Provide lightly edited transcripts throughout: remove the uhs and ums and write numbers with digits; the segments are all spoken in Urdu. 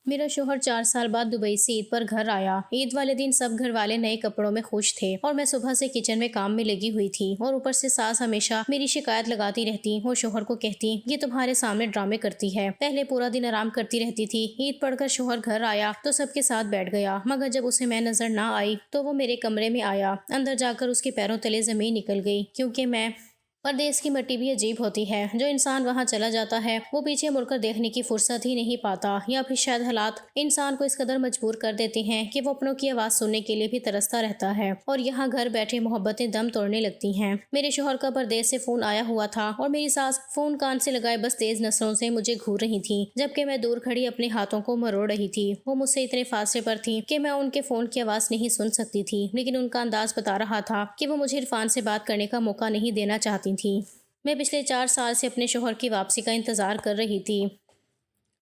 میرا شوہر 4 سال بعد دبئی سے عید پر گھر آیا۔ عید والے دن سب گھر والے نئے کپڑوں میں خوش تھے اور میں صبح سے کچن میں کام میں لگی ہوئی تھی، اور اوپر سے ساس ہمیشہ میری شکایت لگاتی رہتی اور شوہر کو کہتی یہ تمہارے سامنے ڈرامے کرتی ہے۔ پہلے پورا دن آرام کرتی رہتی تھی، عید پڑھ کر شوہر گھر آیا تو سب کے ساتھ بیٹھ گیا، مگر جب اسے میں نظر نہ آئی تو وہ میرے کمرے میں آیا۔ اندر جا کر اس کے پیروں تلے زمین نکل گئی، کیونکہ میں پردیس کی مٹی بھی عجیب ہوتی ہے۔ جو انسان وہاں چلا جاتا ہے وہ پیچھے مڑ کر دیکھنے کی فرصت ہی نہیں پاتا، یا پھر شاید حالات انسان کو اس قدر مجبور کر دیتے ہیں کہ وہ اپنوں کی آواز سننے کے لیے بھی ترستا رہتا ہے، اور یہاں گھر بیٹھے محبتیں دم توڑنے لگتی ہیں۔ میرے شوہر کا پردیس سے فون آیا ہوا تھا اور میری ساس فون کان سے لگائے بس تیز نظروں سے مجھے گھور رہی تھی، جبکہ میں دور کھڑی اپنے ہاتھوں کو مروڑ رہی تھی۔ وہ مجھ سے اتنے فاصلے پر تھی کہ میں ان کے فون کی آواز نہیں سن سکتی تھی، لیکن ان کا انداز بتا رہا تھا کہ وہ مجھے عرفان سے بات کرنے کا موقع نہیں دینا چاہتی تھی۔ میں پچھلے 4 سال سے اپنے شوہر کی واپسی کا انتظار کر رہی تھی،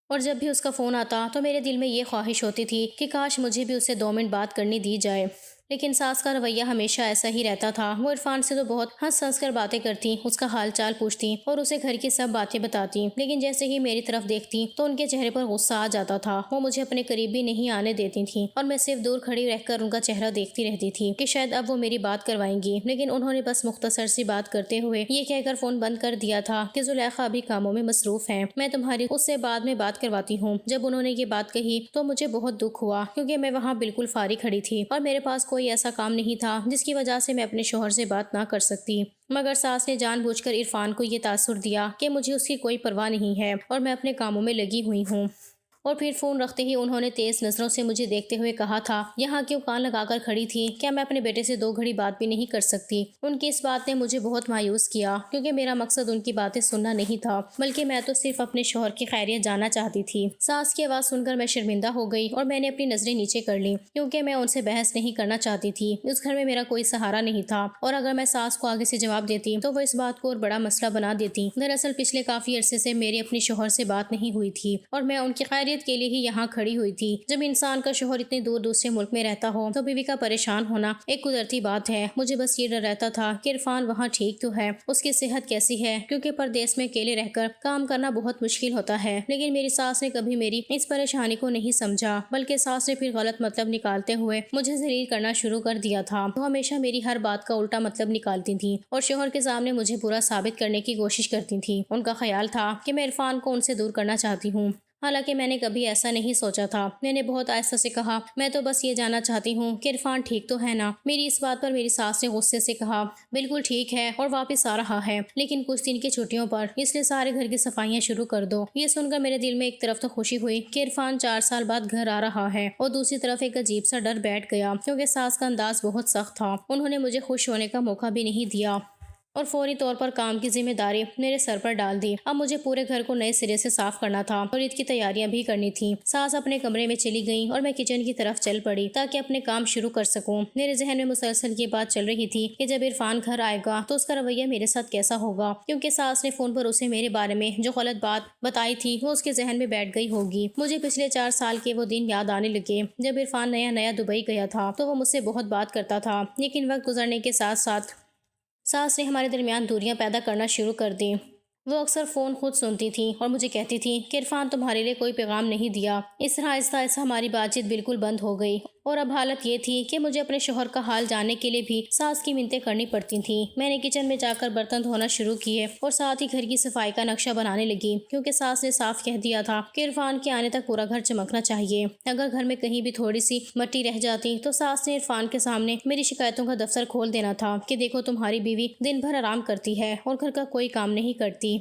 اور جب بھی اس کا فون آتا تو میرے دل میں یہ خواہش ہوتی تھی کہ کاش مجھے بھی اس سے 2 منٹ بات کرنے دی جائے۔ لیکن ساس کا رویہ ہمیشہ ایسا ہی رہتا تھا۔ وہ عرفان سے تو بہت ہنس ہنس کر باتیں کرتی، اس کا حال چال پوچھتی اور اسے گھر کی سب باتیں بتاتی، لیکن جیسے ہی میری طرف دیکھتی تو ان کے چہرے پر غصہ آ جاتا تھا۔ وہ مجھے اپنے قریب بھی نہیں آنے دیتی تھیں، اور میں صرف دور کھڑی رہ کر ان کا چہرہ دیکھتی رہتی تھی کہ شاید اب وہ میری بات کروائیں گی، لیکن انہوں نے بس مختصر سی بات کرتے ہوئے یہ کہہ کر فون بند کر دیا تھا کہ زلیخا ابھی کاموں میں مصروف ہے، میں تمہاری اس سے بعد میں بات کرواتی ہوں۔ جب انہوں نے یہ بات کہی تو مجھے بہت دکھ ہوا، کیونکہ میں وہاں بالکل فارغ کھڑی تھی اور میرے پاس کوئی ایسا کام نہیں تھا جس کی وجہ سے میں اپنے شوہر سے بات نہ کر سکتی۔ مگر ساس نے جان بوجھ کر عرفان کو یہ تاثر دیا کہ مجھے اس کی کوئی پرواہ نہیں ہے اور میں اپنے کاموں میں لگی ہوئی ہوں۔ اور پھر فون رکھتے ہی انہوں نے تیز نظروں سے مجھے دیکھتے ہوئے کہا تھا، یہاں کیوں کان لگا کر کھڑی تھی؟ کیا میں اپنے بیٹے سے 2 گھڑی بات بھی نہیں کر سکتی؟ ان کی اس بات نے مجھے بہت مایوس کیا، کیونکہ میرا مقصد ان کی باتیں سننا نہیں تھا، بلکہ میں تو صرف اپنے شوہر کی خیریت جاننا چاہتی تھی۔ ساس کی آواز سن کر میں شرمندہ ہو گئی اور میں نے اپنی نظریں نیچے کر لیں، کیونکہ میں ان سے بحث نہیں کرنا چاہتی تھی۔ اس گھر میں میرا کوئی سہارا نہیں تھا، اور اگر میں ساس کو آگے سے جواب دیتی تو وہ اس بات کو اور بڑا مسئلہ بنا دیتی۔ دراصل پچھلے کافی عرصے سے میری اپنی شوہر سے بات نہیں ہوئی تھی، اور میں ان کی خیریت کے لیے ہی یہاں کھڑی ہوئی تھی۔ جب انسان کا شوہر اتنے دور دوسرے ملک میں رہتا ہو تو بیوی کا پریشان ہونا ایک قدرتی بات ہے۔ مجھے بس یہ ڈر رہتا تھا کہ عرفان وہاں ٹھیک تو ہے، اس کی صحت کیسی ہے، کیونکہ پردیس میں اکیلے رہ کر کام کرنا بہت مشکل ہوتا ہے۔ لیکن میری ساس نے کبھی میری اس پریشانی کو نہیں سمجھا، بلکہ ساس نے پھر غلط مطلب نکالتے ہوئے مجھے ذلیل کرنا شروع کر دیا تھا۔ وہ ہمیشہ میری ہر بات کا الٹا مطلب نکالتی تھی اور شوہر کے سامنے مجھے برا ثابت کرنے کی کوشش کرتی تھی۔ ان کا خیال تھا کہ میں عرفان کو ان سے دور کرنا چاہتی ہوں، حالانکہ میں نے کبھی ایسا نہیں سوچا تھا۔ میں نے بہت آہستہ سے کہا، میں تو بس یہ جاننا چاہتی ہوں کہ عرفان ٹھیک تو ہے نا؟ میری اس بات پر میری ساس نے غصے سے کہا، بالکل ٹھیک ہے اور واپس آ رہا ہے، لیکن کچھ دن کی چھٹیوں پر، اس لیے سارے گھر کی صفائیاں شروع کر دو۔ یہ سن کر میرے دل میں ایک طرف تو خوشی ہوئی کہ عرفان 4 سال بعد گھر آ رہا ہے، اور دوسری طرف ایک عجیب سا ڈر بیٹھ گیا، کیونکہ ساس کا انداز بہت سخت تھا۔ انہوں نے مجھے خوش ہونے کا موقع بھی نہیں دیا اور فوری طور پر کام کی ذمہ داری میرے سر پر ڈال دی۔ اب مجھے پورے گھر کو نئے سرے سے صاف کرنا تھا اور عید کی تیاریاں بھی کرنی تھیں۔ ساس اپنے کمرے میں چلی گئیں اور میں کچن کی طرف چل پڑی تاکہ اپنے کام شروع کر سکوں۔ میرے ذہن میں مسلسل یہ بات چل رہی تھی کہ جب عرفان گھر آئے گا تو اس کا رویہ میرے ساتھ کیسا ہوگا، کیونکہ ساس نے فون پر اسے میرے بارے میں جو غلط بات بتائی تھی وہ اس کے ذہن میں بیٹھ گئی ہوگی۔ مجھے پچھلے 4 سال کے وہ دن یاد آنے لگے جب عرفان نیا نیا دبئی گیا تھا تو وہ مجھ سے بہت بات کرتا تھا، لیکن وقت گزرنے کے ساتھ ساتھ ساس نے ہمارے درمیان دوریاں پیدا کرنا شروع کر دیں۔ وہ اکثر فون خود سنتی تھیں اور مجھے کہتی تھیں کہ عرفان تمہارے لیے کوئی پیغام نہیں دیا۔ اس طرح آہستہ آہستہ ہماری بات چیت بالکل بند ہو گئی، اور اب حالت یہ تھی کہ مجھے اپنے شوہر کا حال جاننے کے لیے بھی ساس کی منتیں کرنی پڑتی تھیں۔ میں نے کچن میں جا کر برتن دھونا شروع کیے اور ساتھ ہی گھر کی صفائی کا نقشہ بنانے لگی، کیونکہ ساس نے صاف کہہ دیا تھا کہ عرفان کے آنے تک پورا گھر چمکنا چاہیے۔ اگر گھر میں کہیں بھی تھوڑی سی مٹی رہ جاتی تو ساس نے عرفان کے سامنے میری شکایتوں کا دفتر کھول دینا تھا کہ دیکھو تمہاری بیوی دن بھر آرام کرتی ہے اور گھر کا کوئی کام نہیں کرتی۔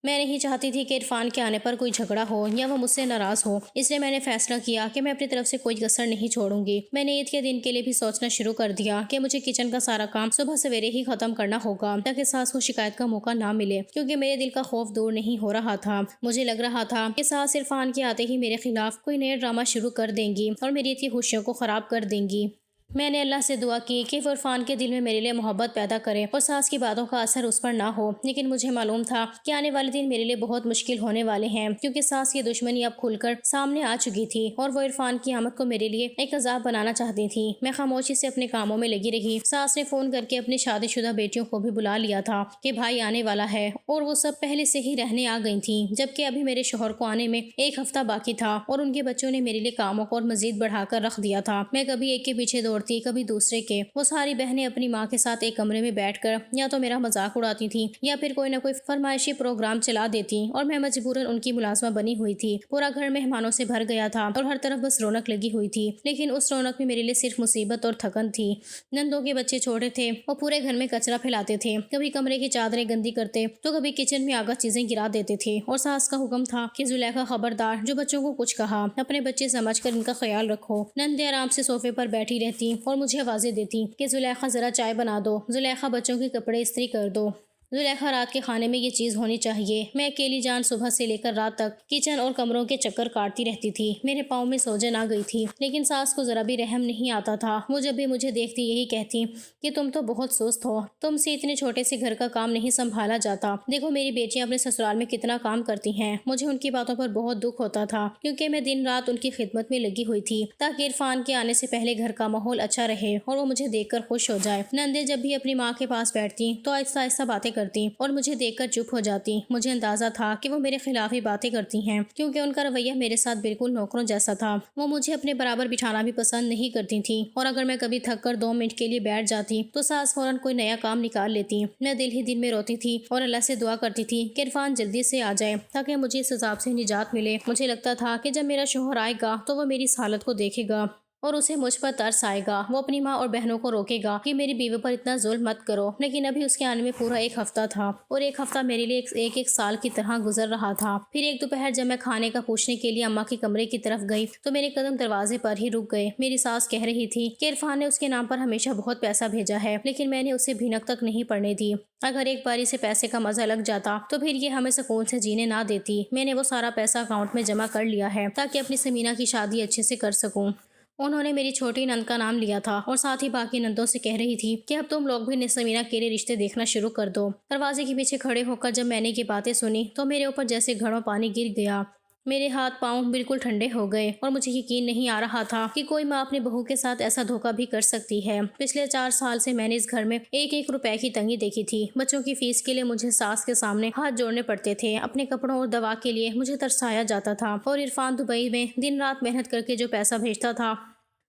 میں نہیں چاہتی تھی کہ عرفان کے آنے پر کوئی جھگڑا ہو یا وہ مجھ سے ناراض ہو، اس لیے میں نے فیصلہ کیا کہ میں اپنی طرف سے کوئی کسر نہیں چھوڑوں گی۔ میں نے عید کے دن کے لیے بھی سوچنا شروع کر دیا کہ مجھے کچن کا سارا کام صبح سویرے ہی ختم کرنا ہوگا تاکہ ساس کو شکایت کا موقع نہ ملے، کیونکہ میرے دل کا خوف دور نہیں ہو رہا تھا۔ مجھے لگ رہا تھا کہ ساس عرفان کے آتے ہی میرے خلاف کوئی نیا ڈرامہ شروع کر دیں گی اور میری اتنی خوشیوں کو خراب کر دیں گی۔ میں نے اللہ سے دعا کی کہ وہ عرفان کے دل میں میرے لیے محبت پیدا کرے اور ساس کی باتوں کا اثر اس پر نہ ہو، لیکن مجھے معلوم تھا کہ آنے والے دن میرے لیے بہت مشکل ہونے والے ہیں، کیونکہ ساس کی دشمنی اب کھل کر سامنے آ چکی تھی اور وہ عرفان کی آمد کو میرے لیے ایک عذاب بنانا چاہتی تھی۔ میں خاموشی سے اپنے کاموں میں لگی رہی۔ ساس نے فون کر کے اپنی شادی شدہ بیٹیوں کو بھی بلا لیا تھا کہ بھائی آنے والا ہے، اور وہ سب پہلے سے ہی رہنے آ گئی تھیں، جبکہ ابھی میرے شوہر کو آنے میں ایک ہفتہ باقی تھا اور ان کے بچوں نے میرے لیے کاموں کو اور مزید بڑھا کر رکھ دیا تھا۔ میں کبھی ایک کے پیچھے دوڑتی، کبھی دوسرے کے۔ وہ ساری بہنیں اپنی ماں کے ساتھ ایک کمرے میں بیٹھ کر یا تو میرا مذاق اڑاتی تھیں یا پھر کوئی نہ کوئی فرمائشی پروگرام چلا دیتی، اور میں مجبوراً ان کی ملازمہ بنی ہوئی تھی۔ پورا گھر مہمانوں سے بھر گیا تھا اور ہر طرف بس رونق لگی ہوئی تھی، لیکن اس رونق میں میرے لیے صرف مصیبت اور تھکن تھی۔ نندوں کے بچے چھوٹے تھے، وہ پورے گھر میں کچرا پھیلاتے تھے، کبھی کمرے کی چادریں گندی کرتے تو کبھی کچن میں آگا چیزیں گرا دیتے تھے، اور ساس کا حکم تھا کہ زلیخا خبردار، جو بچوں کو کچھ کہا اپنے بچے سمجھ کر ان کا خیال رکھو۔ نندے آرام سے صوفے پر بیٹھی رہتی اور مجھے آوازیں دیتی کہ زلیخا ذرا چائے بنا دو، زلیخا بچوں کے کپڑے استری کر دو، زلیخا رات کے کھانے میں یہ چیز ہونی چاہیے۔ میں اکیلی جان صبح سے لے کر رات تک کچن اور کمروں کے چکر کاٹتی رہتی تھی۔ میرے پاؤں میں سوجن آ گئی تھی، لیکن ساس کو ذرا بھی رحم نہیں آتا تھا۔ وہ جب بھی مجھے دیکھتی یہی کہتی کہ تم تو بہت سست ہو، تم سے اتنے چھوٹے سے گھر کا کام نہیں سنبھالا جاتا، دیکھو میری بیٹیاں اپنے سسرال میں کتنا کام کرتی ہیں۔ مجھے ان کی باتوں پر بہت دکھ ہوتا تھا، کیونکہ میں دن رات ان کی خدمت میں لگی ہوئی تھی تاکہ عرفان کے آنے سے پہلے گھر کا ماحول اچھا رہے اور وہ مجھے دیکھ کر خوش ہو جائے۔ نندے جب بھی اپنی ماں کے پاس بیٹھتی تو آہستہ آہستہ باتیں کرتی اور مجھے دیکھ کر چپ ہو جاتی۔ مجھے اندازہ تھا کہ وہ میرے خلاف ہی باتیں کرتی ہیں، کیونکہ ان کا رویہ میرے ساتھ بالکل نوکروں جیسا تھا۔ وہ مجھے اپنے برابر بٹھانا بھی پسند نہیں کرتی تھی، اور اگر میں کبھی تھک کر 2 منٹ کے لیے بیٹھ جاتی تو ساس فوراً کوئی نیا کام نکال لیتی۔ میں دل ہی دل میں روتی تھی اور اللہ سے دعا کرتی تھی کہ عرفان جلدی سے آ جائے تاکہ مجھے اس عذاب سے نجات ملے۔ مجھے لگتا تھا کہ جب میرا شوہر آئے گا تو وہ میری اس حالت کو دیکھے گا اور اسے مجھ پر ترس آئے گا، وہ اپنی ماں اور بہنوں کو روکے گا کہ میری بیوی پر اتنا ظلم مت کرو۔ لیکن ابھی اس کے آنے میں پورا 1 ہفتہ تھا، اور 1 ہفتہ میرے لیے ایک سال کی طرح گزر رہا تھا۔ پھر ایک دوپہر جب میں کھانے کا پوچھنے کے لیے اماں کے کمرے کی طرف گئی تو میرے قدم دروازے پر ہی رک گئے۔ میری ساس کہہ رہی تھی کہ عرفان نے اس کے نام پر ہمیشہ بہت پیسہ بھیجا ہے، لیکن میں نے اسے بھینک تک نہیں پڑنے دی۔ اگر ایک باری سے پیسے کا مزہ لگ جاتا تو پھر یہ ہمیں سکون سے جینے نہ دیتی۔ میں نے وہ سارا پیسہ اکاؤنٹ میں جمع کر لیا ہے تاکہ اپنی سمینہ کی شادی اچھے سے کر سکوں۔ انہوں نے میری چھوٹی نند کا نام لیا تھا اور ساتھ ہی باقی نندوں سے کہہ رہی تھی کہ اب تم لوگ بھی سمینہ کے لیے رشتے دیکھنا شروع کر دو۔ دروازے کے پیچھے کھڑے ہو کر جب میں نے یہ باتیں سنی تو میرے اوپر جیسے گھڑوں پانی گر گیا۔ میرے ہاتھ پاؤں بالکل ٹھنڈے ہو گئے اور مجھے یقین نہیں آ رہا تھا کہ کوئی ماں اپنے بہو کے ساتھ ایسا دھوکہ بھی کر سکتی ہے۔ پچھلے 4 سال سے میں نے اس گھر میں 1 روپے کی تنگی دیکھی تھی۔ بچوں کی فیس کے لیے مجھے ساس کے سامنے ہاتھ جوڑنے پڑتے تھے، اپنے کپڑوں اور دوا کے لیے مجھے ترسایا جاتا تھا، اور عرفان دبئی میں دن رات محنت کر کے جو پیسہ بھیجتا تھا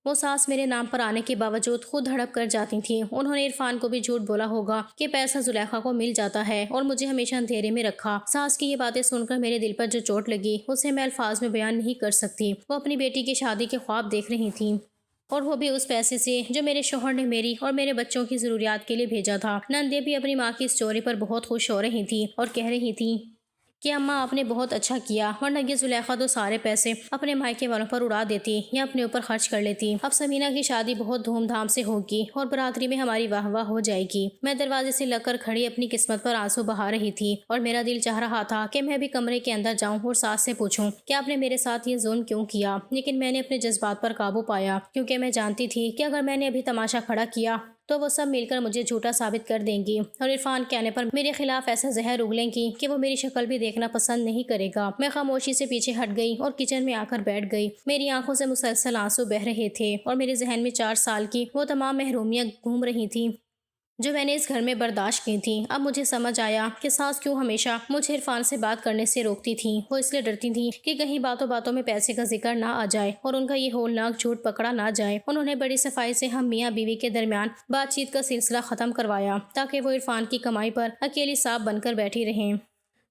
وہ ساس میرے نام پر آنے کے باوجود خود ہڑپ کر جاتی تھی۔ انہوں نے عرفان کو بھی جھوٹ بولا ہوگا کہ پیسہ زلیخا کو مل جاتا ہے اور مجھے ہمیشہ اندھیرے میں رکھا۔ ساس کی یہ باتیں سن کر میرے دل پر جو چوٹ لگی اسے میں الفاظ میں بیان نہیں کر سکتی۔ وہ اپنی بیٹی کی شادی کے خواب دیکھ رہی تھیں، اور وہ بھی اس پیسے سے جو میرے شوہر نے میری اور میرے بچوں کی ضروریات کے لیے بھیجا تھا۔ نندے بھی اپنی ماں کی اس چوری پر بہت خوش ہو رہی تھی اور کہہ رہی تھی کہ اماں آپ نے بہت اچھا کیا، ورنہ یہ زلیخا تو سارے پیسے اپنے مائکے والوں پر اڑا دیتی یا اپنے اوپر خرچ کر لیتی۔ اب سمینہ کی شادی بہت دھوم دھام سے ہوگی اور برادری میں ہماری واہ واہ ہو جائے گی۔ میں دروازے سے لگ کر کھڑی اپنی قسمت پر آنسو بہا رہی تھی، اور میرا دل چاہ رہا تھا کہ میں بھی کمرے کے اندر جاؤں اور ساس سے پوچھوں کہ آپ نے میرے ساتھ یہ ظلم کیوں کیا، لیکن میں نے اپنے جذبات پر قابو پایا، کیونکہ میں جانتی تھی کہ اگر میں نے ابھی تماشا کھڑا کیا تو وہ سب مل کر مجھے جھوٹا ثابت کر دیں گی، اور عرفان کے آنے پر میرے خلاف ایسا زہر اگلیں گی کہ وہ میری شکل بھی دیکھنا پسند نہیں کرے گا۔ میں خاموشی سے پیچھے ہٹ گئی اور کچن میں آ کر بیٹھ گئی۔ میری آنکھوں سے مسلسل آنسو بہہ رہے تھے اور میرے ذہن میں 4 سال کی وہ تمام محرومیاں گھوم رہی تھیں جو میں نے اس گھر میں برداشت کی تھیں۔ اب مجھے سمجھ آیا کہ ساس کیوں ہمیشہ مجھے عرفان سے بات کرنے سے روکتی تھیں۔ وہ اس لیے ڈرتی تھیں کہ کہیں باتوں باتوں میں پیسے کا ذکر نہ آ جائے اور ان کا یہ ہولناک جھوٹ پکڑا نہ جائے۔ انہوں نے بڑی صفائی سے ہم میاں بیوی کے درمیان بات چیت کا سلسلہ ختم کروایا تاکہ وہ عرفان کی کمائی پر اکیلی سانپ بن کر بیٹھی رہیں۔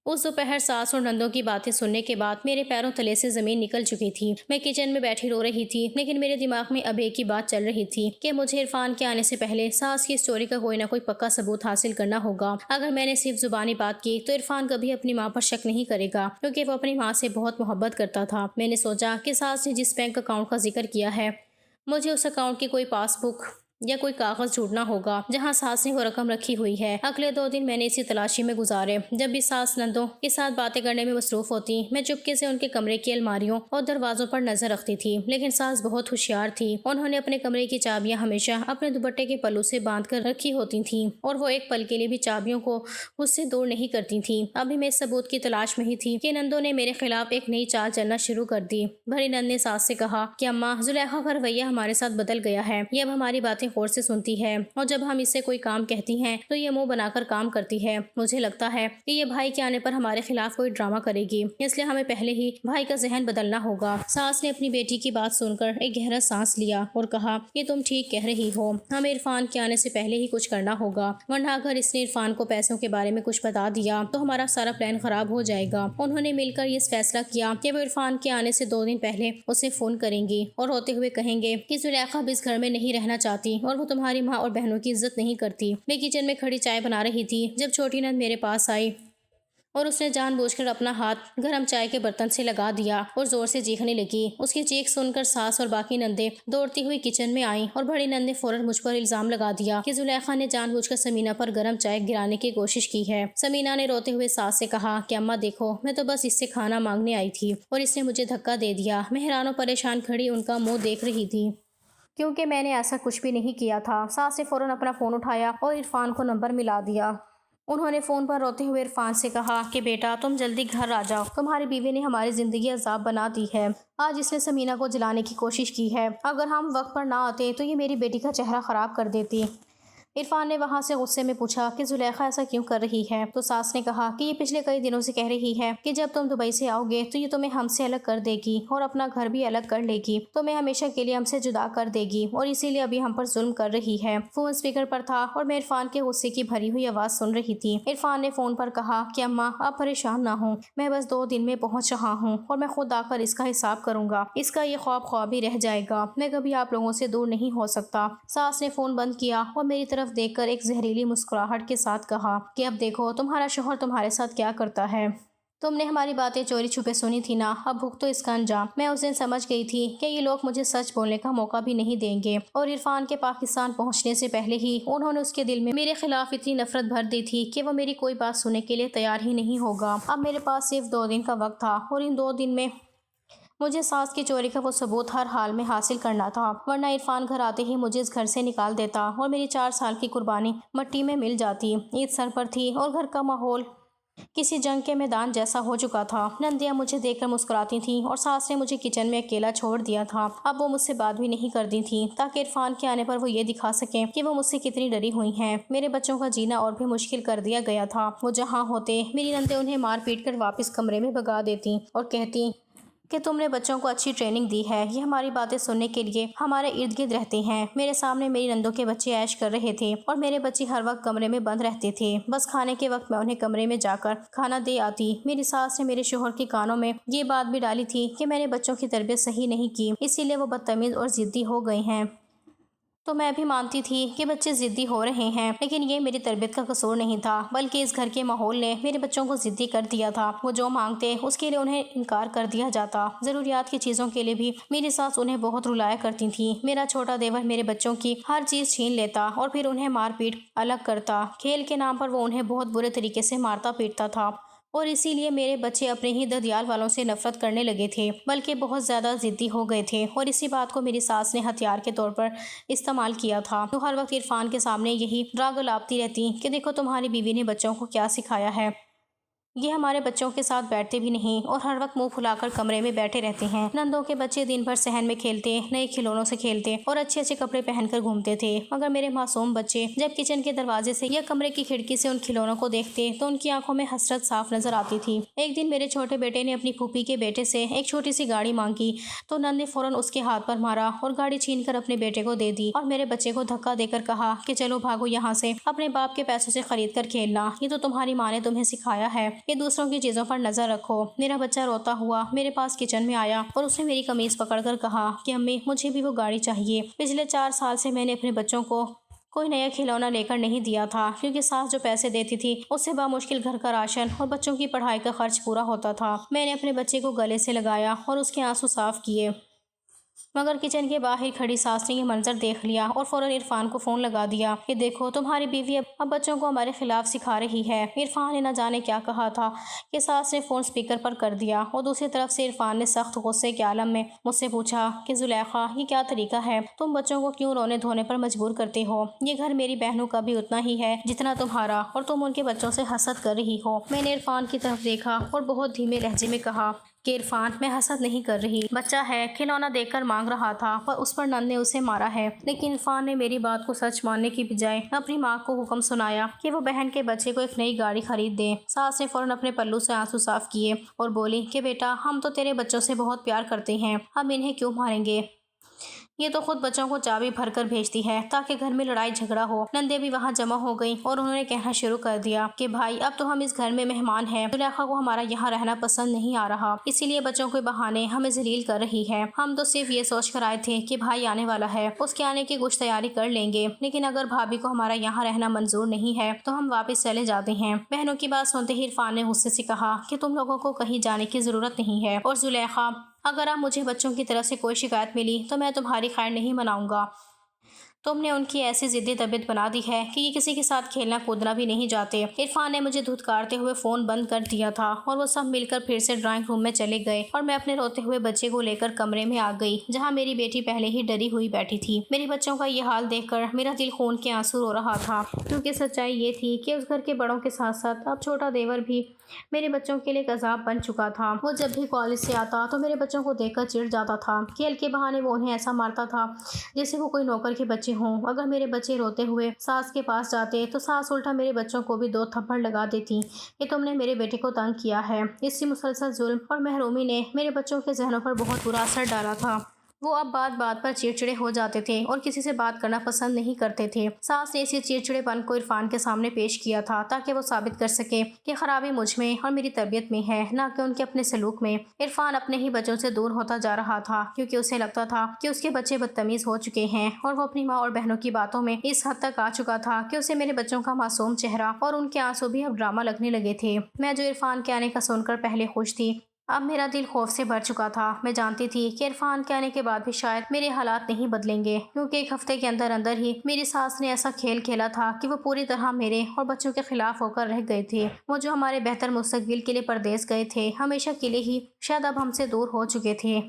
اس دوپہر ساس اور نندوں کی باتیں سننے کے بعد میرے پیروں تلے سے زمین نکل چکی تھی۔ میں کچن میں بیٹھی رو رہی تھی، لیکن میرے دماغ میں اب ایک ہی بات چل رہی تھی کہ مجھے عرفان کے آنے سے پہلے ساس کی اس چوری کا کوئی نہ کوئی پکا ثبوت حاصل کرنا ہوگا۔ اگر میں نے صرف زبانی بات کی تو عرفان کبھی اپنی ماں پر شک نہیں کرے گا، کیونکہ وہ اپنی ماں سے بہت محبت کرتا تھا۔ میں نے سوچا کہ ساس نے جس بینک اکاؤنٹ کا ذکر کیا ہے مجھے اس اکاؤنٹ کی کوئی پاس بک یا کوئی کاغذ ڈھونڈنا ہوگا جہاں ساس نے وہ رقم رکھی ہوئی ہے۔ اگلے 2 دن میں نے اسی تلاشی میں گزارے۔ جب بھی ساس نندوں کے ساتھ باتیں کرنے میں مصروف ہوتی، میں چپکے سے ان کے کمرے کی الماریوں اور دروازوں پر نظر رکھتی تھی، لیکن ساس بہت ہوشیار تھی۔ انہوں نے اپنے کمرے کی چابیاں ہمیشہ اپنے دوپٹے کے پلو سے باندھ کر رکھی ہوتی تھیں اور وہ ایک پل کے لیے بھی چابیوں کو خود سے دور نہیں کرتی تھیں۔ ابھی میں اس ثبوت کی تلاش میں ہی تھی کہ نندوں نے میرے خلاف ایک نئی چال چلنا شروع کر دی۔ بڑی نند نے ساس سے کہا کہ اماں، زلیخا کا رویہ ہمارے ساتھ بدل گیا ہے، یہ اب ہماری باتیں غور سے سنتی ہے اور جب ہم اسے کوئی کام کہتی ہیں تو یہ منہ بنا کر کام کرتی ہے۔ مجھے لگتا ہے کہ یہ بھائی کے آنے پر ہمارے خلاف کوئی ڈرامہ کرے گی، اس لیے ہمیں پہلے ہی بھائی کا ذہن بدلنا ہوگا۔ ساس نے اپنی بیٹی کی بات سن کر ایک گہرا سانس لیا اور کہا کہ تم ٹھیک کہہ رہی ہو، ہمیں عرفان کے آنے سے پہلے ہی کچھ کرنا ہوگا، ورنہ اگر اس نے عرفان کو پیسوں کے بارے میں کچھ بتا دیا تو ہمارا سارا پلان خراب ہو جائے گا۔ انہوں نے مل کر یہ فیصلہ کیا کہ وہ عرفان کے آنے سے 2 دن پہلے اسے فون کریں گی اور روتے ہوئے کہیں گے کہ زلیخا اب اس گھر میں نہیں رہنا چاہتی اور وہ تمہاری ماں اور بہنوں کی عزت نہیں کرتی۔ میں کچن میں کھڑی چائے بنا رہی تھی جب چھوٹی نند میرے پاس آئی اور اس نے جان بوجھ کر اپنا ہاتھ گرم چائے کے برتن سے لگا دیا اور زور سے چیخنے لگی۔ اس کی چیخ سن کر ساس اور باقی نندیں دوڑتی ہوئی کچن میں آئیں اور بڑی نند نے فوراً مجھ پر الزام لگا دیا کہ زلیخا نے جان بوجھ کر سمینہ پر گرم چائے گرانے کی کوشش کی ہے۔ سمینہ نے روتے ہوئے ساس سے کہا کہ اماں دیکھو، میں تو بس اس سے کھانا مانگنے آئی تھی اور اس نے مجھے دھکا دے دیا۔ میں حیران و پریشان کھڑی ان کا منہ دیکھ رہی تھی کیونکہ میں نے ایسا کچھ بھی نہیں کیا تھا۔ ساس نے فوراً اپنا فون اٹھایا اور عرفان کو نمبر ملا دیا۔ انہوں نے فون پر روتے ہوئے عرفان سے کہا کہ بیٹا تم جلدی گھر آ جاؤ، تمہاری بیوی نے ہماری زندگی عذاب بنا دی ہے۔ آج اس نے سمینہ کو جلانے کی کوشش کی ہے، اگر ہم وقت پر نہ آتے تو یہ میری بیٹی کا چہرہ خراب کر دیتی۔ عرفان نے وہاں سے غصے میں پوچھا کہ زلیخا ایسا کیوں کر رہی ہے؟ تو ساس نے کہا کہ یہ پچھلے کئی دنوں سے کہہ رہی ہے کہ جب تم دبئی سے آؤ گے تو یہ تمہیں ہم سے الگ کر دے گی اور اپنا گھر بھی الگ کر لے گی، تمہیں ہمیشہ کے لیے ہم سے جدا کر دے گی اور اسی لیے ابھی ہم پر ظلم کر رہی ہے۔ فون اسپیکر پر تھا اور میں عرفان کے غصے کی بھری ہوئی آواز سن رہی تھی۔ عرفان نے فون پر کہا کہ اماں آپ پریشان نہ ہوں، میں بس 2 دن میں پہنچ رہا ہوں اور میں خود آ کر اس کا حساب کروں گا، اس کا یہ خواب ہی رہ جائے گا، میں کبھی آپ لوگوں سے دور نہیں ہو سکتا۔ ساس نے فون بند کیا اور میری طرف دیکھ کر ایک زہریلی مسکراہٹ کے ساتھ کہا کہ اب دیکھو تمہارا شوہر تمہارے ساتھ کیا کرتا ہے۔ تم نے ہماری باتیں چوری چھپے سنی تھی نا، اب بھگتو اس کا انجام۔ میں اس دن سمجھ گئی تھی کہ یہ لوگ مجھے سچ بولنے کا موقع بھی نہیں دیں گے اور عرفان کے پاکستان پہنچنے سے پہلے ہی انہوں نے اس کے دل میں میرے خلاف اتنی نفرت بھر دی تھی کہ وہ میری کوئی بات سننے کے لیے تیار ہی نہیں ہوگا۔ اب میرے پاس صرف 2 دن کا وقت تھا اور ان 2 دن میں مجھے ساس کی چوری کا وہ ثبوت ہر حال میں حاصل کرنا تھا، ورنہ عرفان گھر آتے ہی مجھے اس گھر سے نکال دیتا اور میری 4 سال کی قربانی مٹی میں مل جاتی۔ عید سر پر تھی اور گھر کا ماحول کسی جنگ کے میدان جیسا ہو چکا تھا۔ نندیاں مجھے دیکھ کر مسکراتی تھیں اور ساس نے مجھے کچن میں اکیلا چھوڑ دیا تھا۔ اب وہ مجھ سے بات بھی نہیں کرتی تھیں تاکہ عرفان کے آنے پر وہ یہ دکھا سکیں کہ وہ مجھ سے کتنی ڈری ہوئی ہیں۔ میرے بچوں کا جینا اور بھی مشکل کر دیا گیا تھا۔ وہ جہاں ہوتے میری نندیں انہیں مار پیٹ کر واپس کمرے میں بھگا دیتی اور کہتی کہ تم نے بچوں کو اچھی ٹریننگ دی ہے، یہ ہماری باتیں سننے کے لیے ہمارے ارد گرد رہتے ہیں۔ میرے سامنے میری نندوں کے بچے عیش کر رہے تھے اور میرے بچے ہر وقت کمرے میں بند رہتے تھے، بس کھانے کے وقت میں انہیں کمرے میں جا کر کھانا دے آتی۔ میری ساس نے میرے شوہر کے کانوں میں یہ بات بھی ڈالی تھی کہ میں نے بچوں کی تربیت صحیح نہیں کی، اسی لیے وہ بدتمیز اور ضدی ہو گئے ہیں۔ تو میں بھی مانتی تھی کہ بچے ضدی ہو رہے ہیں، لیکن یہ میری تربیت کا قصور نہیں تھا، بلکہ اس گھر کے ماحول نے میرے بچوں کو ضدی کر دیا تھا۔ وہ جو مانگتے اس کے لیے انہیں انکار کر دیا جاتا۔ ضروریات کی چیزوں کے لیے بھی میری ساس انہیں بہت رلایا کرتی تھی۔ میرا چھوٹا دیور میرے بچوں کی ہر چیز چھین لیتا اور پھر انہیں مار پیٹ الگ کرتا۔ کھیل کے نام پر وہ انہیں بہت برے طریقے سے مارتا پیٹتا تھا اور اسی لیے میرے بچے اپنے ہی ددیال والوں سے نفرت کرنے لگے تھے، بلکہ بہت زیادہ ضدی ہو گئے تھے اور اسی بات کو میری ساس نے ہتھیار کے طور پر استعمال کیا تھا۔ تو ہر وقت عرفان کے سامنے یہی راگ الاپتی رہتی کہ دیکھو تمہاری بیوی نے بچوں کو کیا سکھایا ہے، یہ ہمارے بچوں کے ساتھ بیٹھتے بھی نہیں اور ہر وقت منہ پھلا کر کمرے میں بیٹھے رہتے ہیں۔ نندوں کے بچے دن بھر صحن میں کھیلتے، نئے کھلونوں سے کھیلتے اور اچھے اچھے کپڑے پہن کر گھومتے تھے، مگر میرے معصوم بچے جب کچن کے دروازے سے یا کمرے کی کھڑکی سے ان کھلونوں کو دیکھتے تو ان کی آنکھوں میں حسرت صاف نظر آتی تھی۔ ایک دن میرے چھوٹے بیٹے نے اپنی پھوپھی کے بیٹے سے ایک چھوٹی سی گاڑی مانگی تو نند نے فوراً اس کے ہاتھ پر مارا اور گاڑی چھین کر اپنے بیٹے کو دے دی اور میرے بچے کو دھکا دے کر کہا کہ چلو بھاگو یہاں سے، اپنے باپ کے پیسوں سے خرید کر کھیلنا، یہ تو تمہاری ماں نے تمہیں سکھایا ہے کہ دوسروں کی چیزوں پر نظر رکھو۔ میرا بچہ روتا ہوا میرے پاس کچن میں آیا اور اس نے میری قمیض پکڑ کر کہا کہ امی مجھے بھی وہ گاڑی چاہیے۔ پچھلے 4 سال سے میں نے اپنے بچوں کو کوئی نیا کھلونا لے کر نہیں دیا تھا، کیونکہ ساس جو پیسے دیتی تھی اس سے بامشکل گھر کا راشن اور بچوں کی پڑھائی کا خرچ پورا ہوتا تھا۔ میں نے اپنے بچے کو گلے سے لگایا اور اس کے آنسو صاف کیے مگر کچن کے باہر کھڑی ساس نے یہ منظر دیکھ لیا اور فوراً عرفان کو فون لگا دیا کہ دیکھو تمہاری بیوی اب بچوں کو ہمارے خلاف سکھا رہی ہے۔ عرفان نے نہ جانے کیا کہا تھا کہ ساس نے فون سپیکر پر کر دیا اور دوسری طرف سے عرفان نے سخت غصے کے عالم میں مجھ سے پوچھا کہ زلیخا یہ کیا طریقہ ہے، تم بچوں کو کیوں رونے دھونے پر مجبور کرتے ہو؟ یہ گھر میری بہنوں کا بھی اتنا ہی ہے جتنا تمہارا، اور تم ان کے بچوں سے حسد کر رہی ہو۔ میں نے عرفان کی طرف دیکھا اور بہت دھیمے لہجے میں کہا کہ عرفان میں حسد نہیں کر رہی، بچہ ہے کھلونا دیکھ کر مانگ رہا تھا پر اس پر نند نے اسے مارا ہے۔ لیکن عرفان نے میری بات کو سچ ماننے کی بجائے اپنی ماں کو حکم سنایا کہ وہ بہن کے بچے کو ایک نئی گاڑی خرید دے۔ ساس نے فوراً اپنے پلو سے آنسو صاف کیے اور بولی کہ بیٹا ہم تو تیرے بچوں سے بہت پیار کرتے ہیں، اب انہیں کیوں ماریں گے؟ یہ تو خود بچوں کو چابی بھر کر بھیجتی ہے تاکہ گھر میں لڑائی جھگڑا ہو۔ نندیں بھی وہاں جمع ہو گئیں اور انہوں نے کہنا شروع کر دیا کہ بھائی اب تو ہم اس گھر میں مہمان ہیں، زلیخا کو ہمارا یہاں رہنا پسند نہیں آ رہا، اسی لیے بچوں کے بہانے ہمیں ذلیل کر رہی ہے۔ ہم تو صرف یہ سوچ کر آئے تھے کہ بھائی آنے والا ہے، اس کے آنے کی کچھ تیاری کر لیں گے، لیکن اگر بھابھی کو ہمارا یہاں رہنا منظور نہیں ہے تو ہم واپس چلے جاتے ہیں۔ بہنوں کی بات سنتے ہی عرفان نے غصے سے کہا کہ تم لوگوں کو کہیں جانے کی ضرورت نہیں ہے، اور زلیخا اگر اب مجھے بچوں کی طرف سے کوئی شکایت ملی تو میں تمہاری خیر نہیں مناؤں گا۔ تم نے ان کی ایسی ضدی طبیعت بنا دی ہے کہ یہ کسی کے ساتھ کھیلنا کودنا بھی نہیں جاتے۔ عرفان نے مجھے دھتکارتے ہوئے فون بند کر دیا تھا اور وہ سب مل کر پھر سے ڈرائنگ روم میں چلے گئے اور میں اپنے روتے ہوئے بچے کو لے کر کمرے میں آ گئی جہاں میری بیٹی پہلے ہی ڈری ہوئی بیٹھی تھی۔ میرے بچوں کا یہ حال دیکھ کر میرا دل خون کے آنسو رو رہا تھا، کیونکہ سچائی یہ تھی کہ اس گھر کے بڑوں کے ساتھ ساتھ اب چھوٹا دیور بھی میرے بچوں کے لیے ایک عذاب بن چکا تھا۔ وہ جب بھی کالج سے آتا تو میرے بچوں کو دیکھ کر چڑ جاتا تھا، کھیل کے بہانے وہ انہیں ایسا مارتا تھا جیسے وہ کوئی نوکر کے بچے ہوں۔ اگر میرے بچے روتے ہوئے ساس کے پاس جاتے تو ساس الٹا میرے بچوں کو بھی 2 تھپڑ لگا دیتی کہ تم نے میرے بیٹے کو تنگ کیا ہے۔ اسی مسلسل ظلم اور محرومی نے میرے بچوں کے ذہنوں پر بہت برا اثر ڈالا تھا۔ وہ اب بات بات پر چڑچڑے ہو جاتے تھے اور کسی سے بات کرنا پسند نہیں کرتے تھے۔ ساس نے اسی چڑچڑے پن کو عرفان کے سامنے پیش کیا تھا تاکہ وہ ثابت کر سکے کہ خرابی مجھ میں اور میری تربیت میں ہے، نہ کہ ان کے اپنے سلوک میں۔ عرفان اپنے ہی بچوں سے دور ہوتا جا رہا تھا کیونکہ اسے لگتا تھا کہ اس کے بچے بدتمیز ہو چکے ہیں، اور وہ اپنی ماں اور بہنوں کی باتوں میں اس حد تک آ چکا تھا کہ اسے میرے بچوں کا معصوم چہرہ اور ان کے آنسو بھی اب ڈرامہ لگنے لگے تھے۔ میں جو عرفان کے آنے کا سن کر پہلے خوش تھی، اب میرا دل خوف سے بھر چکا تھا۔ میں جانتی تھی کہ عرفان کے آنے کے بعد بھی شاید میرے حالات نہیں بدلیں گے، کیونکہ 1 ہفتے کے اندر اندر ہی میری ساس نے ایسا کھیل کھیلا تھا کہ وہ پوری طرح میرے اور بچوں کے خلاف ہو کر رہ گئے تھے۔ وہ جو ہمارے بہتر مستقبل کے لیے پردیس گئے تھے، ہمیشہ کے لیے ہی شاید اب ہم سے دور ہو چکے تھے۔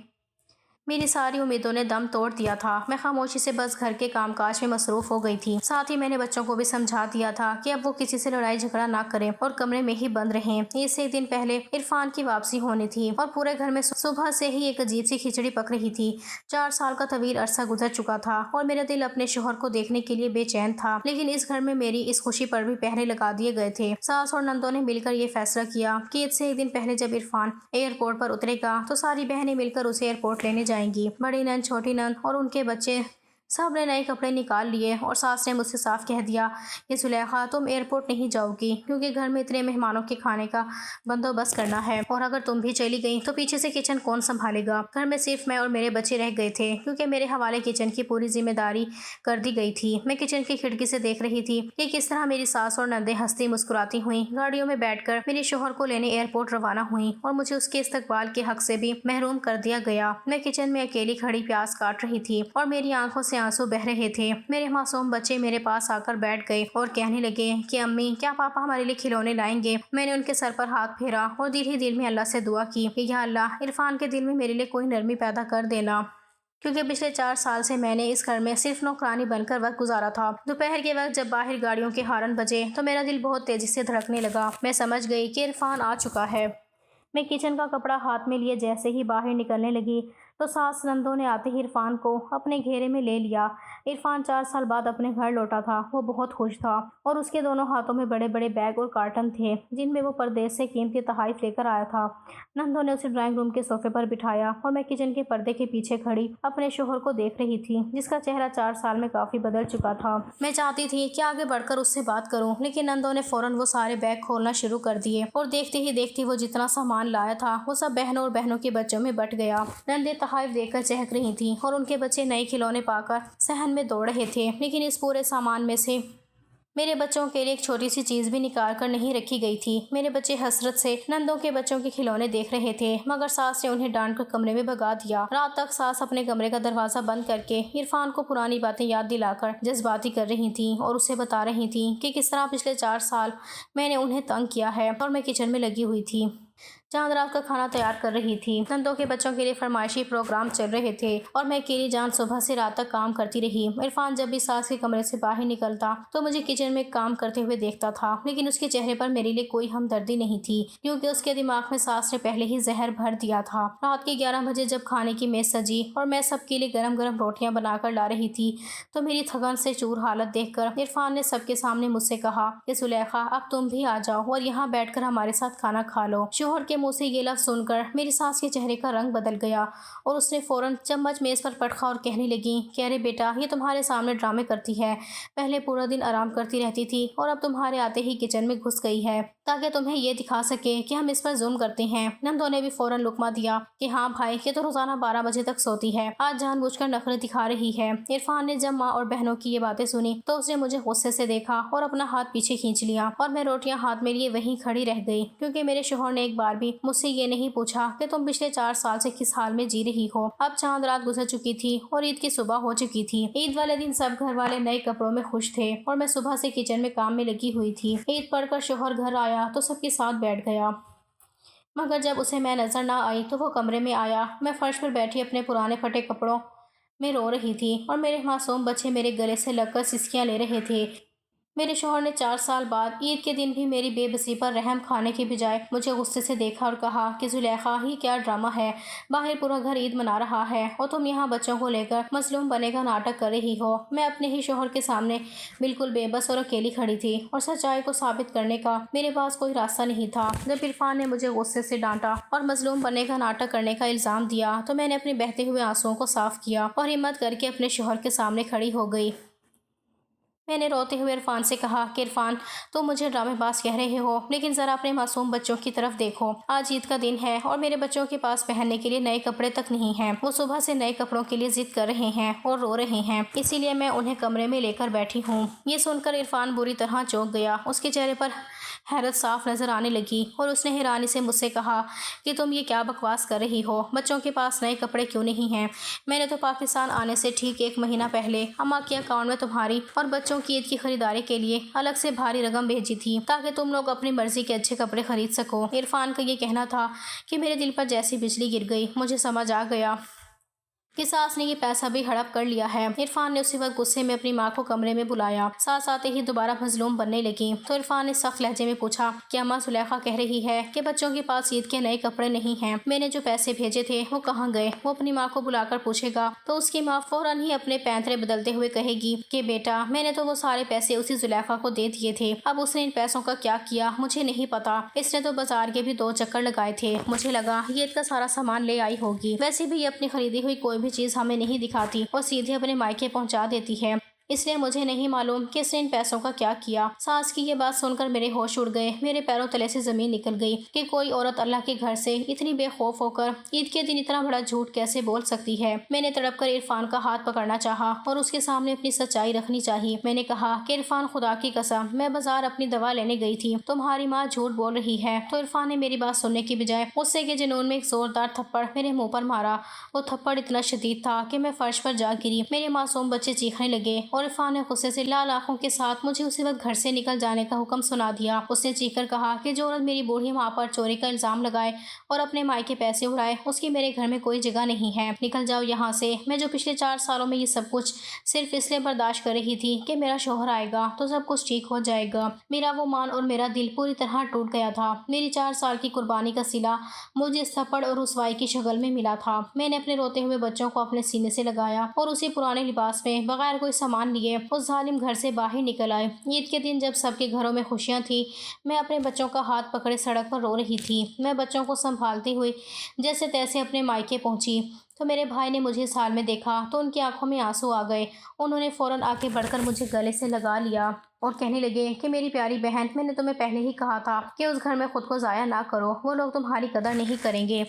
میری ساری امیدوں نے دم توڑ دیا تھا۔ میں خاموشی سے بس گھر کے کام کاج میں مصروف ہو گئی تھی، ساتھ ہی میں نے بچوں کو بھی سمجھا دیا تھا کہ اب وہ کسی سے لڑائی جھگڑا نہ کریں اور کمرے میں ہی بند رہیں۔ اس سے 1 دن پہلے عرفان کی واپسی ہونی تھی اور پورے گھر میں صبح سے ہی ایک عجیب سی کھچڑی پک رہی تھی۔ 4 سال کا طویل عرصہ گزر چکا تھا اور میرا دل اپنے شوہر کو دیکھنے کے لیے بے چین تھا، لیکن اس گھر میں میری اس خوشی پر بھی پہرے لگا دیے گئے تھے۔ ساس اور نندوں نے مل کر یہ فیصلہ کیا کہ عید سے 1 دن پہلے جب عرفان ایئرپورٹ پر اترے گا تو ساری بہنیں مل کر اسے ایئرپورٹ لینے جائیں گی۔ بڑی نند، چھوٹی نند اور ان کے بچے سب نے نئے کپڑے نکال لیے اور ساس نے مجھ سے صاف کہہ دیا کہ زلیخا تم ایئرپورٹ نہیں جاؤ گی، کیونکہ گھر میں اتنے مہمانوں کے کھانے کا بندوبست کرنا ہے، اور اگر تم بھی چلی گئی تو پیچھے سے کچن کون سنبھالے گا؟ گھر میں صرف میں اور میرے بچے رہ گئے تھے کیونکہ میرے حوالے کچن کی پوری ذمہ داری کر دی گئی تھی۔ میں کچن کی کھڑکی سے دیکھ رہی تھی کہ کس طرح میری ساس اور نندیں ہنستی مسکراتی ہوئیں گاڑیوں میں بیٹھ کر میرے شوہر کو لینے ایئرپورٹ روانہ ہوئیں، اور مجھے اس کے استقبال کے حق سے بھی محروم کر دیا گیا۔ میں کچن میں اکیلی کھڑی پیاز کاٹ رہی تھی اور میری آنکھوں سے آنسو بہہ رہے تھے۔ میرے معصوم بچے میرے پاس آ کر بیٹھ گئے اور کہنے لگے کہ امی کیا پاپا ہمارے لیے کھلونے لائیں گے؟ میں نے ان کے سر پر ہاتھ پھیرا اور دل ہی دل میں اللہ سے دعا کی کہ یا اللہ عرفان کے دل میں میرے لیے کوئی نرمی پیدا کر دینا، کیونکہ پچھلے 4 سال سے میں نے اس گھر میں صرف نوکرانی بن کر وقت گزارا تھا۔ دوپہر کے وقت جب باہر گاڑیوں کے ہارن بجے تو میرا دل بہت تیزی سے دھڑکنے لگا۔ میں سمجھ گئی کہ عرفان آ چکا ہے۔ میں کچن کا کپڑا ہاتھ میں لیے جیسے ہی باہر نکلنے لگی تو ساس نندوں نے آتے ہی عرفان کو اپنے گھیرے میں لے لیا۔ عرفان 4 سال بعد اپنے گھر لوٹا تھا۔ وہ بہت خوش تھا اور اس کے دونوں ہاتھوں میں بڑے بڑے بیگ اور کارٹن تھے جن میں وہ پردیس سے قیمتی تحائف لے کر آیا تھا۔ نندوں نے اسے ڈرائنگ روم کے صوفے پر بٹھایا اور میں کچن کے پردے کے پیچھے کھڑی اپنے شوہر کو دیکھ رہی تھی جس کا چہرہ 4 سال میں کافی بدل چکا تھا۔ میں چاہتی تھی کہ آگے بڑھ کر اس سے بات کروں، لیکن نندوں نے فوراً وہ سارے بیگ کھولنا شروع کر دیے اور دیکھتے ہی دیکھتے وہ جتنا سامان لایا تھا وہ سب بہنوں اور بہنوں کے بچوں میں بٹ گیا۔ نندیں تحائف دیکھ کر چہک رہی تھیں اور ان کے بچے نئے کھلونے پا کر صحن میں دوڑ رہے تھے، لیکن اس پورے سامان میں سے میرے بچوں کے لیے ایک چھوٹی سی چیز بھی نکال کر نہیں رکھی گئی تھی۔ میرے بچے حسرت سے نندوں کے بچوں کے کھلونے دیکھ رہے تھے، مگر ساس نے انہیں ڈانٹ کر کمرے میں بھگا دیا۔ رات تک ساس اپنے کمرے کا دروازہ بند کر کے عرفان کو پرانی باتیں یاد دلا کر جذباتی کر رہی تھیں اور اسے بتا رہی تھیں کہ کس طرح پچھلے 4 سال میں نے انہیں تنگ کیا ہے اور میں کچن میں لگی ہوئی تھی، چاند رات کا کھانا تیار کر رہی تھی۔ نندوں کے بچوں کے لیے فرمائشی پروگرام چل رہے تھے اور میں اکیلی جان صبح سے رات تک کام کرتی رہی۔ عرفان جب بھی ساس کے کمرے سے باہر نکلتا تو مجھے کچن میں کام کرتے ہوئے دیکھتا تھا، لیکن اس کے چہرے پر میرے لیے کوئی ہمدردی نہیں تھی، کیونکہ اس کے دماغ میں ساس نے پہلے ہی زہر بھر دیا تھا۔ رات کے 11 بجے جب کھانے کی میز سجی اور میں سب کے لیے گرم گرم روٹیاں بنا کر لا رہی تھی تو میری تھکن سے چور حالت دیکھ کر عرفان نے سب کے سامنے مجھ سے کہا کہ زلیخا، اب تم بھی آ جاؤ اور یہاں بیٹھ کر ہمارے ساتھ کھانا کھا لو۔ شوہر کے منہ سے یہ لفظ سن کر میری ساس کے چہرے کا رنگ بدل گیا اور اس نے فوراً چمچ میز پر پٹخا اور کہنے لگی کہ ارے بیٹا، یہ تمہارے سامنے ڈرامے کرتی ہے، پہلے پورا دن آرام کرتی رہتی تھی اور اب تمہارے آتے ہی کچن میں گھس گئی ہے تاکہ تمہیں یہ دکھا سکے کہ ہم اس پر ظلم کرتے ہیں۔ نندوں نے بھی فوراً لقمہ دیا کہ ہاں بھائی، یہ تو روزانہ 12 بجے تک سوتی ہے، آج جان بوجھ کر نخرے دکھا رہی ہے۔ عرفان نے جب ماں اور بہنوں کی یہ باتیں سنی تو اس نے مجھے غصے سے دیکھا اور اپنا ہاتھ پیچھے کھینچ لیا اور میں روٹیاں ہاتھ میں لیے وہیں کھڑی رہ گئی، کیونکہ میرے شوہر نے ایک بار بھی مجھ سے یہ نہیں پوچھا کہ تم پچھلے 4 سال سے کس حال میں جی رہی ہو۔ اب چاند رات گزر چکی تھی اور عید کی صبح ہو چکی تھی۔ عید والے دن سب گھر والے نئے کپڑوں میں خوش تھے اور میں صبح سے کچن میں کام میں لگی ہوئی تھی۔ عید پڑھ کر شوہر گھر آیا تو سب کے ساتھ بیٹھ گیا، مگر جب اسے میں نظر نہ آئی تو وہ کمرے میں آیا۔ میں فرش پر بیٹھی اپنے پرانے پھٹے کپڑوں میں رو رہی تھی اور میرے معصوم بچے میرے گلے سے لگ کر سسکیاں لے رہے تھے۔ میرے شوہر نے 4 سال بعد عید کے دن بھی میری بے بسی پر رحم کھانے کے بجائے مجھے غصے سے دیکھا اور کہا کہ زلیخا، یہ کیا ڈرامہ ہے؟ باہر پورا گھر عید منا رہا ہے اور تم یہاں بچوں کو لے کر مظلوم بنے کا ناٹک کر رہی ہو۔ میں اپنے ہی شوہر کے سامنے بالکل بے بس اور اکیلی کھڑی تھی اور سچائی کو ثابت کرنے کا میرے پاس کوئی راستہ نہیں تھا۔ جب عرفان نے مجھے غصے سے ڈانٹا اور مظلوم بننے کا ناٹک کرنے کا الزام دیا تو میں نے اپنے بہتے ہوئے آنسوؤں کو صاف کیا اور ہمت کر کے اپنے شوہر کے سامنے کھڑی ہو گئی۔ میں نے روتے ہوئے عرفان سے کہا کہ عرفان، تم مجھے ڈرامے باز کہہ رہے ہو، لیکن ذرا اپنے معصوم بچوں کی طرف دیکھو۔ آج عید کا دن ہے اور میرے بچوں کے پاس پہننے کے لیے نئے کپڑے تک نہیں ہیں۔ وہ صبح سے نئے کپڑوں کے لیے ضد کر رہے ہیں اور رو رہے ہیں، اسی لیے میں انہیں کمرے میں لے کر بیٹھی ہوں۔ یہ سن کر عرفان بری طرح چونک گیا، اس کے چہرے پر حیرت صاف نظر آنے لگی اور اس نے حیرانی سے مجھ سے کہا کہ تم یہ کیا بکواس کر رہی ہو؟ بچوں کے پاس نئے کپڑے کیوں نہیں ہیں؟ میں نے تو پاکستان آنے سے ٹھیک 1 مہینہ پہلے اماں کے اکاؤنٹ میں تمہاری اور بچوں کی عید کی خریداری کے لیے الگ سے بھاری رقم بھیجی تھی تاکہ تم لوگ اپنی مرضی کے اچھے کپڑے خرید سکو۔ عرفان کا یہ کہنا تھا کہ میرے دل پر جیسی بجلی گر گئی۔ مجھے سمجھ آ گیا کہ ساس نے یہ پیسہ بھی ہڑپ کر لیا ہے۔ عرفان نے اسی وقت غصے میں اپنی ماں کو کمرے میں بلایا۔ ساس آتے ہی دوبارہ مظلوم بننے لگی تو عرفان نے سخت لہجے میں پوچھا کہ اماں، زلیخا کہہ رہی ہے کہ بچوں کے پاس عید کے نئے کپڑے نہیں ہیں، میں نے جو پیسے بھیجے تھے وہ کہاں گئے؟ وہ اپنی ماں کو بلا کر پوچھے گا تو اس کی ماں فوراً ہی اپنے پینترے بدلتے ہوئے کہے گی کہ بیٹا، میں نے تو وہ سارے پیسے اسی زلیخا کو دے دیے تھے، اب اس نے ان پیسوں کا کیا کیا مجھے نہیں پتا، اس نے تو بازار کے بھی 2 چکر لگائے تھے، مجھے لگا یہ عید کا سارا سامان لے آئی ہوگی۔ ویسے بھی یہ اپنی خریدی ہوئی کوئی بھی چیز ہمیں نہیں دکھاتی اور سیدھے اپنے مائکے پہنچا دیتی ہے، اس لیے مجھے نہیں معلوم کہ اس نے ان پیسوں کا کیا کیا۔ ساس کی یہ بات سن کر میرے ہوش اڑ گئے، میرے پیروں تلے سے زمین نکل گئی کہ کوئی عورت اللہ کے گھر سے اتنی بے خوف ہو کر عید کے دن اتنا بڑا جھوٹ کیسے بول سکتی ہے۔ میں نے تڑپ کر عرفان کا ہاتھ پکڑنا چاہا اور اس کے سامنے اپنی سچائی رکھنی چاہی۔ میں نے کہا کہ عرفان، خدا کی قسم، میں بازار اپنی دوا لینے گئی تھی، تمہاری ماں جھوٹ بول رہی ہے۔ تو عرفان نے میری بات سننے کی بجائے غصے کے جنون میں ایک زوردار تھپڑ میرے منہ پر مارا۔ وہ تھپڑ اتنا شدید تھا کہ میں فرش پر جا گری، میرے معصوم بچے چیخنے لگے اور عرفان نے غصے سے لال آنکھوں کے ساتھ مجھے اسی وقت گھر سے نکل جانے کا حکم سنا دیا۔ اس نے چیخ کر کہا کہ جو عورت میری بوڑھی ماں پر چوری کا الزام لگائے اور اپنے مائکے پیسے اڑائے، اس کی میرے گھر میں کوئی جگہ نہیں ہے، نکل جاؤ یہاں سے۔ میں جو پچھلے 4 سالوں میں یہ سب کچھ صرف اس لیے برداشت کر رہی تھی کہ میرا شوہر آئے گا تو سب کچھ ٹھیک ہو جائے گا، میرا وہ مان اور میرا دل پوری طرح ٹوٹ گیا تھا۔ میری 4 سال کی قربانی کا صلہ مجھے اس تھپڑ اور رسوائی کی شکل میں ملا تھا۔ میں نے اپنے روتے ہوئے بچوں کو اپنے سینے سے لگایا اور اسی پرانے لباس میں بغیر کوئی سامان لیے اس ظالم گھر سے باہر نکل آئے۔ عید کے دن جب سب کے گھروں میں خوشیاں تھیں، میں اپنے بچوں کا ہاتھ پکڑے سڑک پر رو رہی تھی۔ میں بچوں کو سنبھالتی ہوئی جیسے تیسے اپنے مائکے پہنچی تو میرے بھائی نے مجھے اس حال میں دیکھا تو ان کی آنکھوں میں آنسو آ گئے۔ انہوں نے فوراً آگے بڑھ کر مجھے گلے سے لگا لیا اور کہنے لگے کہ میری پیاری بہن، میں نے تمہیں پہلے ہی کہا تھا کہ اس گھر میں خود کو ضائع نہ کرو، وہ لوگ تمہاری قدر نہیں کریں گے۔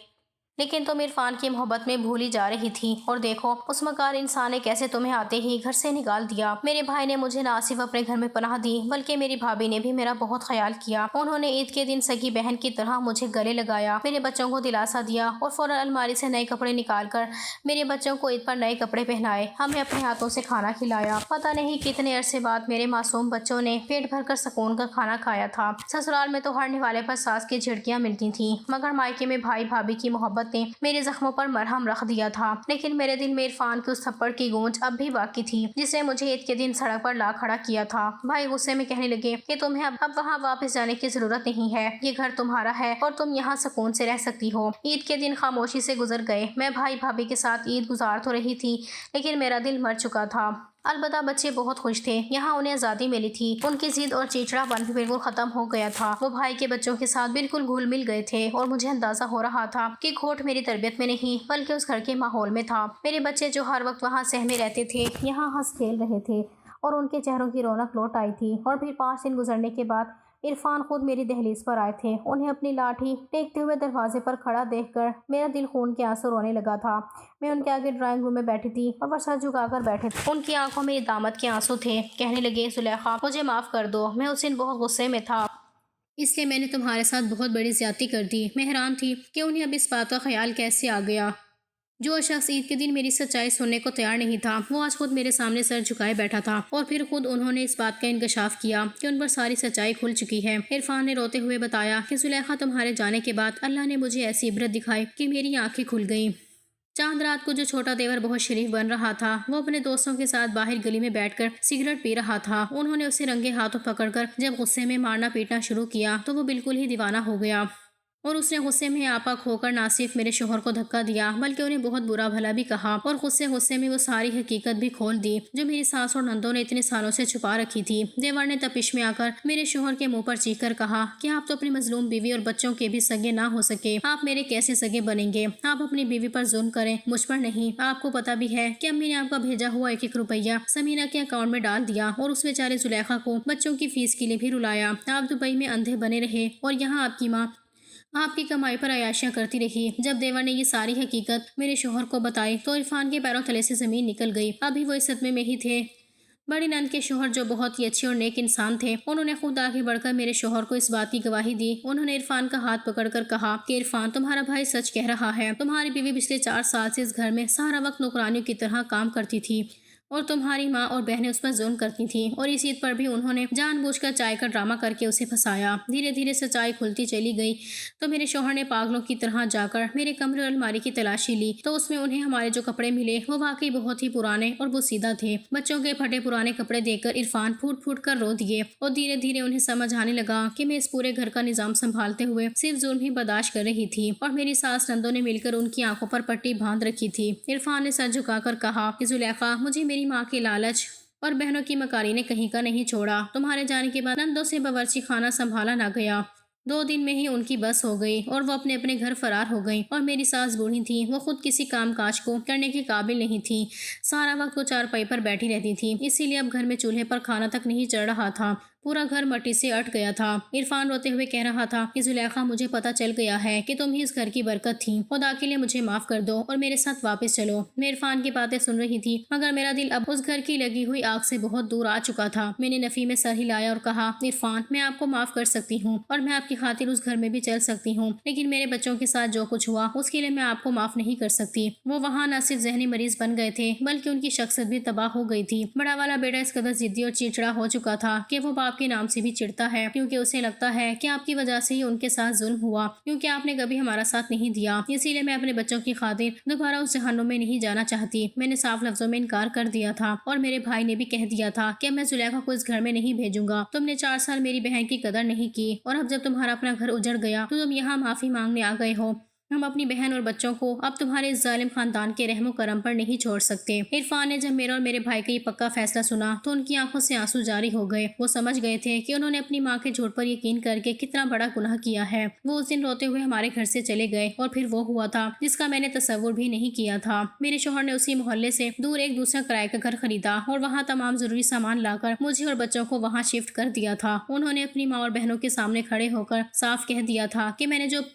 لیکن تم عرفان کی محبت میں بھولی جا رہی تھی، اور دیکھو اس مکار انسان نے کیسے تمہیں آتے ہی گھر سے نکال دیا۔ میرے بھائی نے مجھے نہ صرف اپنے گھر میں پناہ دی بلکہ میری بھابھی نے بھی میرا بہت خیال کیا۔ انہوں نے عید کے دن سگی بہن کی طرح مجھے گلے لگایا، میرے بچوں کو دلاسا دیا اور فوراً الماری سے نئے کپڑے نکال کر میرے بچوں کو عید پر نئے کپڑے پہنائے، ہمیں اپنے ہاتھوں سے کھانا کھلایا۔ پتہ نہیں کتنے عرصے بعد میرے معصوم بچوں نے پیٹ بھر کر سکون کا کھانا کھایا تھا۔ سسرال میں تو ہر نوالے پر ساس کی جھڑکیاں ملتی تھیں، مگر مائکے میں بھائی بھابھی کی محبت نے میرے زخموں پر مرہم رکھ دیا تھا۔ لیکن میرے دل میں عرفان کے اس تھپڑ کی گونج اب بھی باقی تھی جس نے مجھے عید کے دن سڑک پر لا کھڑا کیا تھا۔ بھائی غصے میں کہنے لگے کہ تمہیں اب وہاں واپس جانے کی ضرورت نہیں ہے، یہ گھر تمہارا ہے اور تم یہاں سکون سے رہ سکتی ہو۔ عید کے دن خاموشی سے گزر گئے۔ میں بھائی بھابھی کے ساتھ عید گزار تو رہی تھی لیکن میرا دل مر چکا تھا۔ البتہ بچے بہت خوش تھے، یہاں انہیں آزادی ملی تھی، ان کی ضد اور چیچڑا پن بھی بالکل ختم ہو گیا تھا۔ وہ بھائی کے بچوں کے ساتھ بالکل گھل مل گئے تھے اور مجھے اندازہ ہو رہا تھا کہ کھوٹ میری تربیت میں نہیں بلکہ اس گھر کے ماحول میں تھا۔ میرے بچے جو ہر وقت وہاں سہمے رہتے تھے یہاں ہنس کھیل رہے تھے اور ان کے چہروں کی رونق لوٹ آئی تھی۔ اور پھر 5 دن گزرنے کے بعد عرفان خود میری دہلیز پر آئے تھے۔ انہیں اپنی لاٹھی ٹیکتے ہوئے دروازے پر کھڑا دیکھ کر میرا دل خون کے آنسو رونے لگا تھا۔ میں ان کے آگے ڈرائنگ روم میں بیٹھی تھی اور وہ سر جھکا کر بیٹھے تھے، ان کی آنکھوں میں ندامت کے آنسو تھے۔ کہنے لگے زلیخا مجھے معاف کر دو، میں اس دن بہت غصے میں تھا، اس لیے میں نے تمہارے ساتھ بہت بڑی زیادتی کر دی۔ میں حیران تھی کہ انہیں اب اس بات کا خیال کیسے آ گیا۔ جو شخص عید کے دن میری سچائی سننے کو تیار نہیں تھا وہ آج خود میرے سامنے سر جھکائے بیٹھا تھا، اور پھر خود انہوں نے اس بات کا انکشاف کیا کہ ان پر ساری سچائی کھل چکی ہے۔ عرفان نے روتے ہوئے بتایا کہ زلیخا تمہارے جانے کے بعد اللہ نے مجھے ایسی عبرت دکھائی کہ میری آنکھیں کھل گئیں۔ چاند رات کو جو چھوٹا دیور بہت شریف بن رہا تھا وہ اپنے دوستوں کے ساتھ باہر گلی میں بیٹھ کر سگریٹ پی رہا تھا۔ انہوں نے اسے رنگے ہاتھوں پکڑ کر جب غصے میں مارنا پیٹنا شروع کیا تو وہ بالکل ہی دیوانہ ہو گیا، اور اس نے غصے میں آپا کھو کر نہ صرف میرے شوہر کو دھکا دیا بلکہ انہیں بہت برا بھلا بھی کہا، اور غصے میں وہ ساری حقیقت بھی کھول دی جو میری ساس اور نندوں نے اتنے سالوں سے چھپا رکھی تھی۔ دیور نے تپش میں آ کر میرے شوہر کے منہ پر چیخ کر کہا کہ آپ تو اپنی مظلوم بیوی اور بچوں کے بھی سگے نہ ہو سکے، آپ میرے کیسے سگے بنیں گے؟ آپ اپنی بیوی پر ظلم کریں، مجھ پر نہیں۔ آپ کو پتا بھی ہے کہ امی نے آپ کا بھیجا ہوا 1 روپیہ سمینہ کے اکاؤنٹ میں ڈال دیا اور اس بیچارے زلیخا کو بچوں کی فیس کے لیے بھی رلایا۔ آپ دبئی میں اندھے بنے رہے اور یہاں آپ کی ماں آپ کی کمائی پر عیاشیاں کرتی رہی۔ جب دیور نے یہ ساری حقیقت میرے شوہر کو بتائی تو عرفان کے پیروں تلے سے زمین نکل گئی۔ ابھی وہ اس صدمے میں ہی تھے۔ بڑی نند کے شوہر جو بہت ہی اچھے اور نیک انسان تھے انہوں نے خود آگے بڑھ کر میرے شوہر کو اس بات کی گواہی دی۔ انہوں نے عرفان کا ہاتھ پکڑ کر کہا کہ عرفان تمہارا بھائی سچ کہہ رہا ہے، تمہاری بیوی پچھلے 4 سال سے اس گھر میں سارا وقت نوکرانیوں کی طرح کام کرتی تھی اور تمہاری ماں اور بہنیں اس پر ظلم کرتی تھیں، اور اس عید پر بھی انہوں نے جان بوجھ کر چائے کا ڈرامہ کر کے اسے پھنسایا۔ دھیرے دھیرے سچائی کھلتی چلی گئی تو میرے شوہر نے پاگلوں کی طرح جا کر میرے کمرے اور الماری کی تلاشی لی تو اس میں انہیں ہمارے جو کپڑے ملے وہ واقعی بہت ہی پرانے اور بوسیدہ تھے۔ بچوں کے پھٹے پرانے کپڑے دیکھ کر عرفان پھوٹ پھوٹ کر رو دیے، اور دھیرے دھیرے انہیں سمجھ آنے لگا کہ میں اس پورے گھر کا نظام سنبھالتے ہوئے صرف ظلم ہی برداشت کر رہی تھی، اور میری ساس نندوں نے مل کر ان کی آنکھوں پر پٹی باندھ رکھی تھی۔ عرفان نے سر جھکا کر کہا کہ زلیخا مجھے میری ماں کے لالچ اور بہنوں کی مکاری نے کہیں کا نہیں چھوڑا۔ تمہارے جانے کے بعد نندوں سے باورچی خانہ سنبھالا نہ گیا، 2 دن میں ہی ان کی بس ہو گئی اور وہ اپنے اپنے گھر فرار ہو گئیں، اور میری ساس بوڑھی تھی، وہ خود کسی کام کاج کو کرنے کے قابل نہیں تھی، سارا وقت وہ چارپائی پر بیٹھی رہتی تھی، اسی لیے اب گھر میں چولہے پر کھانا تک نہیں چڑھ رہا تھا، پورا گھر مٹی سے اٹ گیا تھا۔ عرفان روتے ہوئے کہہ رہا تھا کہ زلیخا مجھے پتا چل گیا ہے کہ تم ہی اس گھر کی برکت تھی، خدا کے لیے مجھے معاف کر دو اور میرے ساتھ واپس چلو۔ میں عرفان کی باتیں سن رہی تھی مگر میرا دل اب اس گھر کی لگی ہوئی آگ سے بہت دور آ چکا تھا۔ میں نے نفی میں سر ہلایا اور کہا عرفان میں آپ کو معاف کر سکتی ہوں اور میں آپ کی خاطر اس گھر میں بھی چل سکتی ہوں، لیکن میرے بچوں کے ساتھ جو کچھ ہوا اس کے لیے میں آپ کو معاف نہیں کر سکتی۔ وہ وہاں نہ صرف ذہنی مریض بن گئے تھے بلکہ ان کی شخصیت بھی تباہ ہو گئی تھی۔ بڑا والا بیٹا اس قدر ضدی اور چڑچڑا ہو چکا تھا کہ وہ باپ کے نام سے بھی چڑھتا ہے، کیونکہ اسے لگتا ہے کہ آپ کی وجہ سے ہی ان کے ساتھ ظلم ہوا، کیونکہ آپ نے کبھی ہمارا ساتھ نہیں دیا، اسی لیے میں اپنے بچوں کی خاطر دوبارہ اس جہنم میں نہیں جانا چاہتی۔ میں نے صاف لفظوں میں انکار کر دیا تھا اور میرے بھائی نے بھی کہہ دیا تھا کہ میں زلیخا کو اس گھر میں نہیں بھیجوں گا۔ تم نے 4 سال میری بہن کی قدر نہیں کی اور اب جب تمہارا اپنا گھر اجڑ گیا تو تم یہاں معافی مانگنے آ گئے ہو۔ ہم اپنی بہن اور بچوں کو اب تمہارے اس ظالم خاندان کے رحم و کرم پر نہیں چھوڑ سکتے۔ عرفان نے جب میرا اور میرے بھائی کا یہ پکا فیصلہ سنا تو ان کی آنکھوں سے آنسو جاری ہو گئے۔ وہ سمجھ گئے تھے کہ انہوں نے اپنی ماں کے جھوٹ پر یقین کر کے کتنا بڑا گناہ کیا ہے۔ وہ اس دن روتے ہوئے ہمارے گھر سے چلے گئے اور پھر وہ ہوا تھا جس کا میں نے تصور بھی نہیں کیا تھا۔ میرے شوہر نے اسی محلے سے دور ایک دوسرا کرائے کا گھر خریدا اور وہاں تمام ضروری سامان لا کر مجھے اور بچوں کو وہاں شفٹ کر دیا تھا۔ انہوں نے اپنی ماں اور بہنوں کے سامنے کھڑے ہو کر صاف کہہ دیا تھا کہ میں نے جو